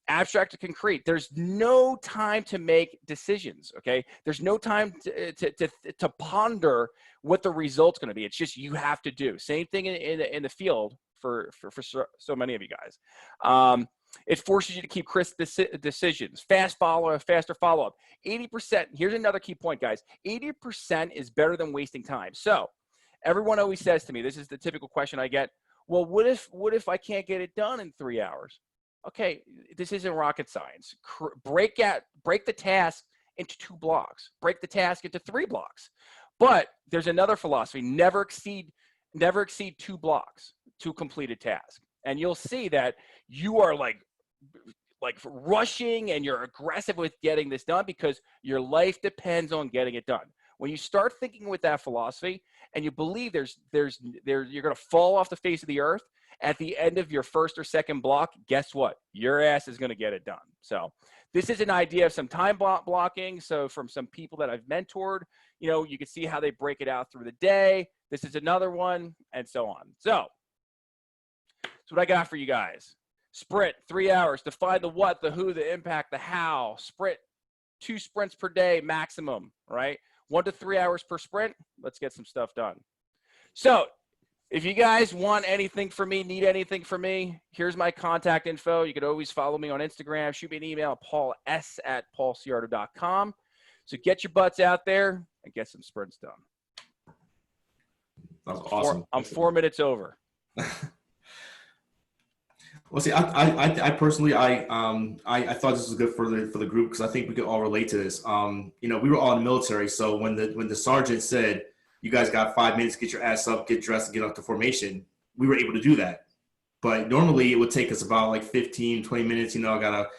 Abstract to concrete. There's no time to make decisions, okay? There's no time to ponder what the result's gonna be. It's just you have to do. Same thing in the field for so many of you guys. It forces you to keep crisp decisions, faster follow-up. 80%, here's another key point, guys. 80% is better than wasting time. So everyone always says to me, this is the typical question I get, well, what if I can't get it done in 3 hours? Okay, this isn't rocket science. Break the task into 2 blocks. Break the task into 3 blocks. But there's another philosophy, never exceed 2 blocks to complete a task. And you'll see that you are like rushing and you're aggressive with getting this done because your life depends on getting it done. When you start thinking with that philosophy and you believe you're going to fall off the face of the earth at the end of your first or second block, guess what? Your ass is going to get it done. So this is an idea of some time blocking. So from some people that I've mentored, you can see how they break it out through the day. This is another one, and so on. So that's what I got for you guys. Sprint, 3 hours. Define the what, the who, the impact, the how. Sprint, 2 sprints per day maximum, right? 1 to 3 hours per sprint. Let's get some stuff done. So if you guys want anything from me, need anything from me, here's my contact info. You can always follow me on Instagram. Shoot me an email, pauls@paulszyarto.com. So get your butts out there and get some sprints done. That's awesome. I'm 4 minutes over. Well, see, I personally, I thought this was good for the group because I think we could all relate to this. We were all in the military, so when the sergeant said, "You guys got 5 minutes, get your ass up, get dressed, and get up to formation," we were able to do that. But normally it would take us about like 15, 20 minutes. I gotta,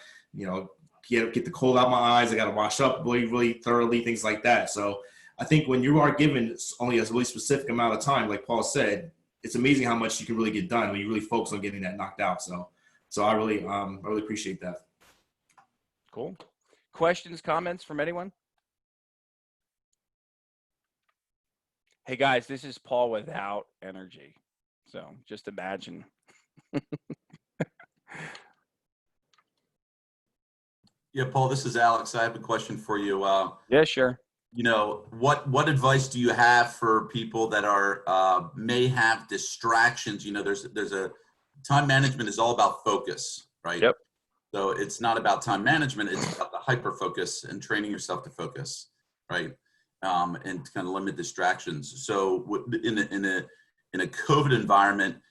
get the cold out my eyes. I gotta wash up really, really thoroughly, things like that. So I think when you are given only a really specific amount of time, like Paul said, it's amazing how much you can really get done when you really focus on getting that knocked out. So I really appreciate that. Cool. Questions, comments from anyone? Hey guys, this is Paul without energy. So just imagine. Yeah, Paul, this is Alex. I have a question for you. Yeah, sure. What advice do you have for people that are may have distractions? There's a time management is all about focus, right? Yep. So it's not about time management; it's about the hyper focus and training yourself to focus, right? And to kind of limit distractions. So in a COVID environment,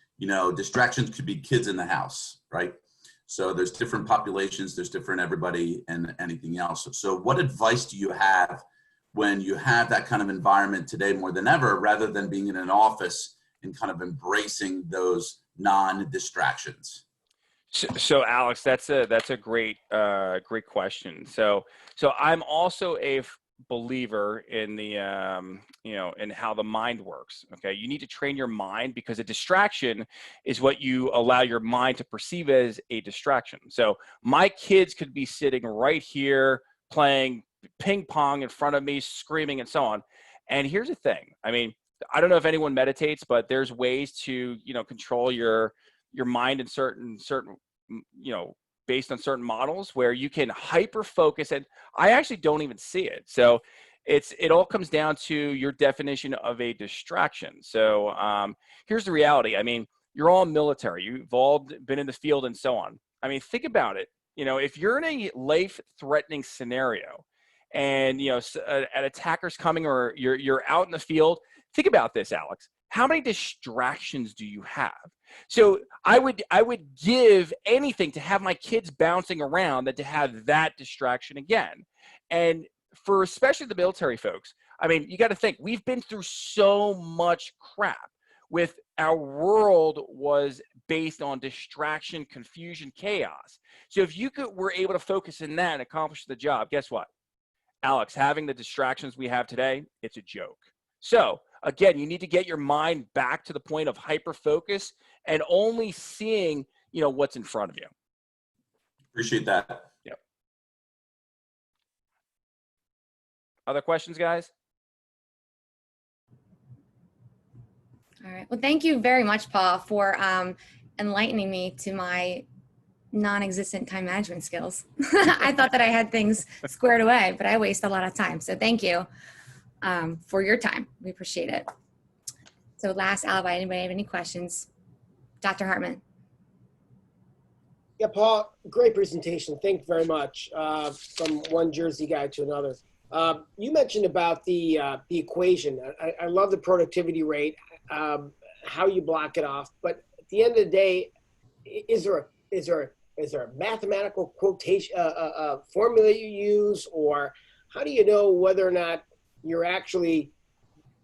distractions could be kids in the house, right? So there's different populations, there's different everybody and anything else. So what advice do you have when you have that kind of environment today more than ever, rather than being in an office and kind of embracing those non-distractions? So Alex, that's a great question. So I'm also a believer in the in how the mind works. Okay, you need to train your mind because a distraction is what you allow your mind to perceive as a distraction. So my kids could be sitting right here playing ping pong in front of me, screaming and so on. And here's the thing. I mean, I don't know if anyone meditates, but there's ways to control your mind in certain based on certain models where you can hyper focus, and I actually don't even see it. So it all comes down to your definition of a distraction. So here's the reality. I mean, you're all military, you've all been in the field and so on. I mean, think about it. If you're in a life-threatening scenario and an attacker's coming, or you're out in the field, think about this, Alex. How many distractions do you have? So I would give anything to have my kids bouncing around than to have that distraction again. And for especially the military folks, I mean, you got to think, we've been through so much crap with our world was based on distraction, confusion, chaos. So if you were able to focus in that and accomplish the job, guess what? Alex, having the distractions we have today, it's a joke. So again, you need to get your mind back to the point of hyper focus and only seeing, you know, what's in front of you. Appreciate that. Yep. Other questions, guys? All right. Well, thank you very much, Paul, for enlightening me to my non-existent time management skills. I thought that I had things squared away, but I waste a lot of time. So thank you for your time. We appreciate it. So last alibi, anybody have any questions? Dr. Hartman. Yeah, Paul, great presentation. Thank you very much. From one Jersey guy to another. You mentioned about the equation. I love the productivity rate, how you block it off. But at the end of the day, is there a mathematical quotation formula you use, or how do you know whether or not you're actually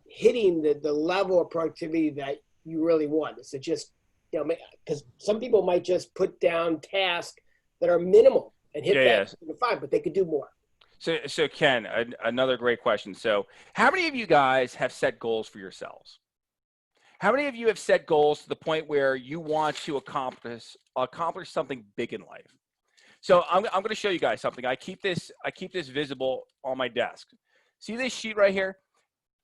hitting the level of productivity that you really want? Is it just, you know, because some people might just put down tasks that are minimal and hit that fine, but they could do more. So Ken, another great question. So how many of you guys have set goals for yourselves? How many of you have set goals to the point where you want to accomplish something big in life? So I'm going to show you guys something. I keep this visible on my desk. See this sheet right here?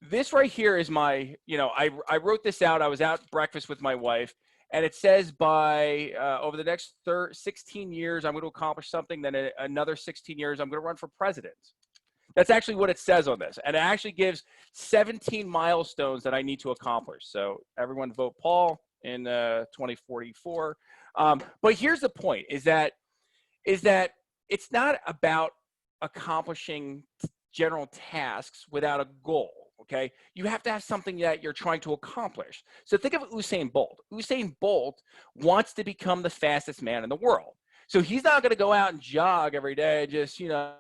This right here is my, you know, I wrote this out. I was out breakfast with my wife, and it says by over the next 16 years, I'm going to accomplish something. Then another 16 years, I'm going to run for president. That's actually what it says on this. And it actually gives 17 milestones that I need to accomplish. So everyone vote Paul in 2044. But here's the point, is that it's not about accomplishing general tasks without a goal. Okay, you have to have something that you're trying to accomplish. So think of Usain Bolt. Usain Bolt wants to become the fastest man in the world. So he's not going to go out and jog every day, just, you know,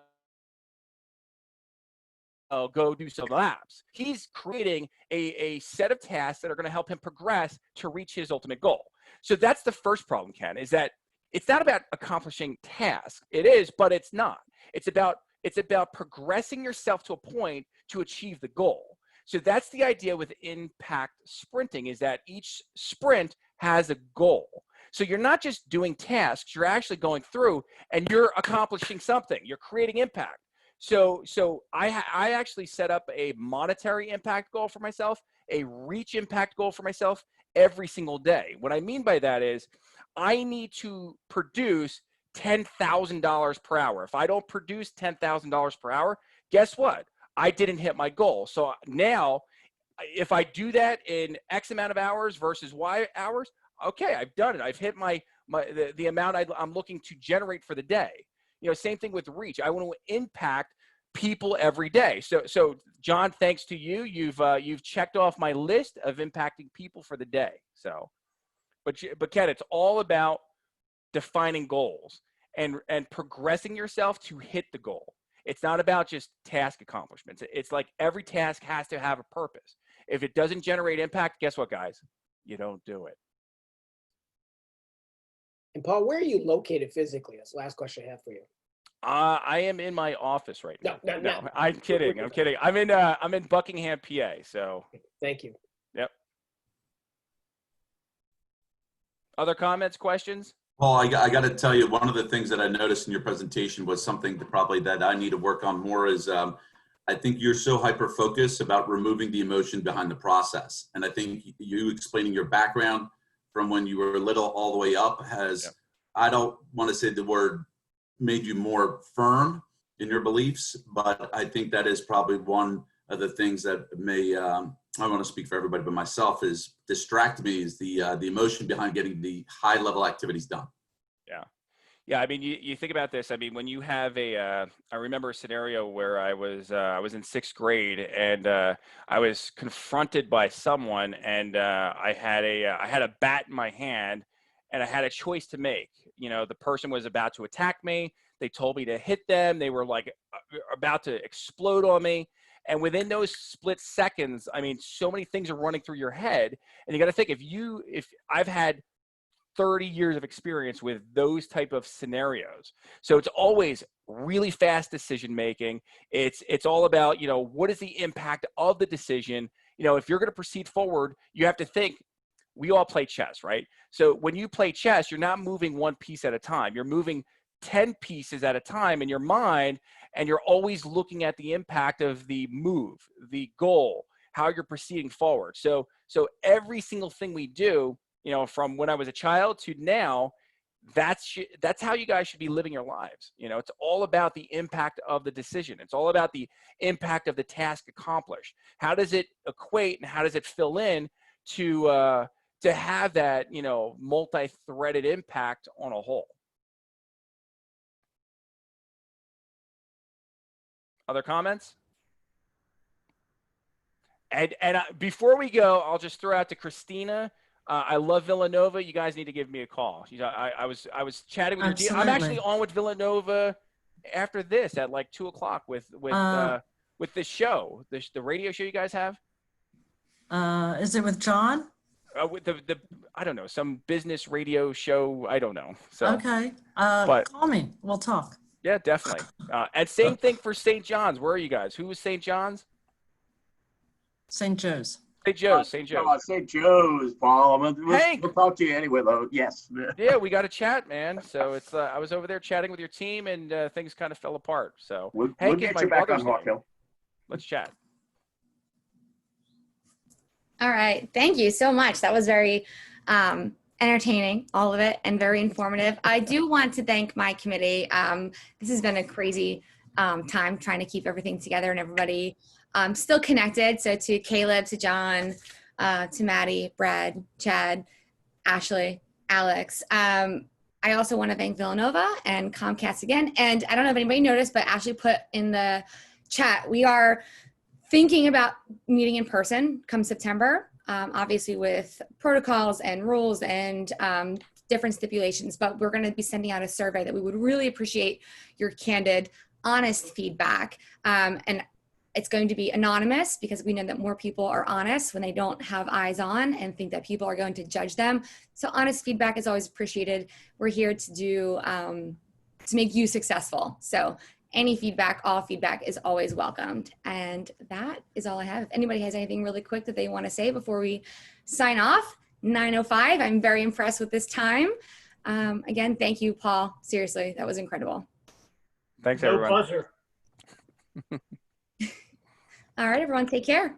go do some laps. He's creating a set of tasks that are going to help him progress to reach his ultimate goal. So that's the first problem, Ken, is that it's not about accomplishing tasks. It is, but it's not. It's about progressing yourself to a point to achieve the goal. So that's the idea with impact sprinting, is that each sprint has a goal. So you're not just doing tasks, you're actually going through and you're accomplishing something. You're creating impact. So I actually set up a monetary impact goal for myself, a reach impact goal for myself every single day. What I mean by that is I need to produce $10,000 per hour. If I don't produce $10,000 per hour, guess what? I didn't hit my goal. So now if I do that in X amount of hours versus Y hours, okay, I've done it. I've hit the amount I'm looking to generate for the day. You know, same thing with reach. I want to impact people every day. So John, thanks to you, you've checked off my list of impacting people for the day. So, but Ken, it's all about defining goals and progressing yourself to hit the goal. It's not about just task accomplishments. It's like every task has to have a purpose. If it doesn't generate impact, guess what, guys? You don't do it. And Paul, where are you located physically? That's the last question I have for you. I am in my office right now. No. I'm kidding. I'm kidding. I'm in Buckingham, PA. So. Thank you. Yep. Other comments, questions? Well, I got to tell you, one of the things that I noticed in your presentation was something that I need to work on more is I think you're so hyper-focused about removing the emotion behind the process. And I think you explaining your background from when you were little all the way up has, I don't want to say the word made you more firm in your beliefs, but I think that is probably one of the things that may, I want to speak for everybody, but myself, is distract me is the emotion behind getting the high level activities done. Yeah, I mean, you think about this. I mean, when you have I remember a scenario where I was in sixth grade, and I was confronted by someone, and I had a bat in my hand, and I had a choice to make. You know, the person was about to attack me. They told me to hit them. They were like about to explode on me. And within those split seconds, I mean, so many things are running through your head, and you got to think, if I've had 30 years of experience with those type of scenarios. So it's always really fast decision making. It's all about, you know, what is the impact of the decision? You know, if you're going to proceed forward, you have to think. We all play chess, right? So when you play chess, you're not moving one piece at a time. You're moving 10 pieces at a time in your mind, and you're always looking at the impact of the move, the goal, how you're proceeding forward. So every single thing we do, you know, from when I was a child to now, that's how you guys should be living your lives. You know, it's all about the impact of the decision. It's all about the impact of the task accomplished. How does it equate and how does it fill in to have that, you know, multi-threaded impact on a whole? Other comments? And before we go, I'll just throw out to Christina. I love Villanova. You guys need to give me a call. I was chatting with your team. I'm actually on with Villanova after this at like 2 o'clock with this show, the radio show you guys have. Is it with John? With the I don't know, some business radio show. I don't know. So okay. But call me. We'll talk. Yeah, definitely. And same thing for St. John's. Where are you guys? Who was St. John's? St. Joe's. St. Joe's. St. Joe's. St. Joe's, Paul. We'll talk to you anyway, though. Yes. Yeah, we got to chat, man. So it's I was over there chatting with your team, and things kind of fell apart. So we'll Hank get is you my back brother's on Hawk name. Hill. Let's chat. All right. Thank you so much. That was very entertaining, all of it, and very informative. I do want to thank my committee. This has been a crazy time trying to keep everything together and everybody still connected. So to Caleb, to John, to Maddie, Brad, Chad, Ashley, Alex. I also want to thank Villanova and Comcast again. And I don't know if anybody noticed, but Ashley put in the chat, we are thinking about meeting in person come September, obviously with protocols and rules and different stipulations, but we're going to be sending out a survey that we would really appreciate your candid, honest feedback. And it's going to be anonymous because we know that more people are honest when they don't have eyes on and think that people are going to judge them. So honest feedback is always appreciated. We're here to do, to make you successful. So any feedback, all feedback is always welcomed. And that is all I have. If anybody has anything really quick that they want to say before we sign off, 9:05. I'm very impressed with this time. Again, thank you, Paul. Seriously, that was incredible. Thanks, everyone. No pleasure. All right, everyone, take care.